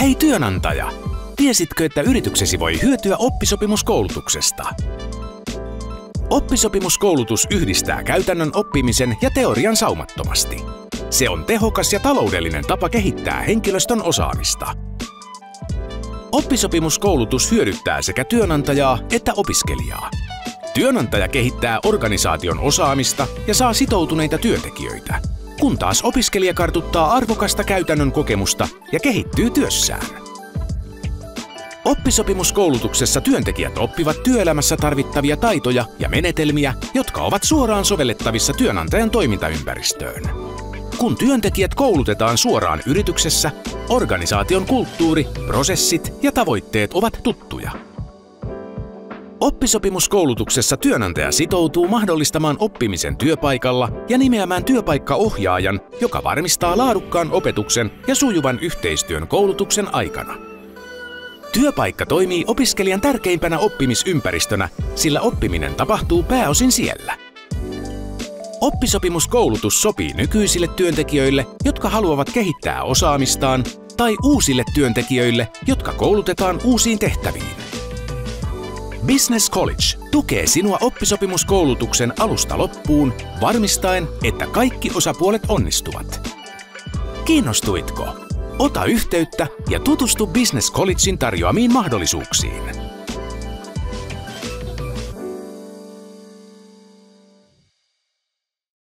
Hei työnantaja! Tiesitkö, että yrityksesi voi hyötyä oppisopimuskoulutuksesta? Oppisopimuskoulutus yhdistää käytännön oppimisen ja teorian saumattomasti. Se on tehokas ja taloudellinen tapa kehittää henkilöstön osaamista. Oppisopimuskoulutus hyödyttää sekä työnantajaa että opiskelijaa. Työnantaja kehittää organisaation osaamista ja saa sitoutuneita työntekijöitä, kun taas opiskelija kartuttaa arvokasta käytännön kokemusta ja kehittyy työssään. Oppisopimuskoulutuksessa työntekijät oppivat työelämässä tarvittavia taitoja ja menetelmiä, jotka ovat suoraan sovellettavissa työnantajan toimintaympäristöön. Kun työntekijät koulutetaan suoraan yrityksessä, organisaation kulttuuri, prosessit ja tavoitteet ovat tuttuja. Oppisopimuskoulutuksessa työnantaja sitoutuu mahdollistamaan oppimisen työpaikalla ja nimeämään työpaikkaohjaajan, joka varmistaa laadukkaan opetuksen ja sujuvan yhteistyön koulutuksen aikana. Työpaikka toimii opiskelijan tärkeimpänä oppimisympäristönä, sillä oppiminen tapahtuu pääosin siellä. Oppisopimuskoulutus sopii nykyisille työntekijöille, jotka haluavat kehittää osaamistaan, tai uusille työntekijöille, jotka koulutetaan uusiin tehtäviin. Business College tukee sinua oppisopimuskoulutuksen alusta loppuun, varmistaen, että kaikki osapuolet onnistuvat. Kiinnostuitko? Ota yhteyttä ja tutustu Business Collegein tarjoamiin mahdollisuuksiin.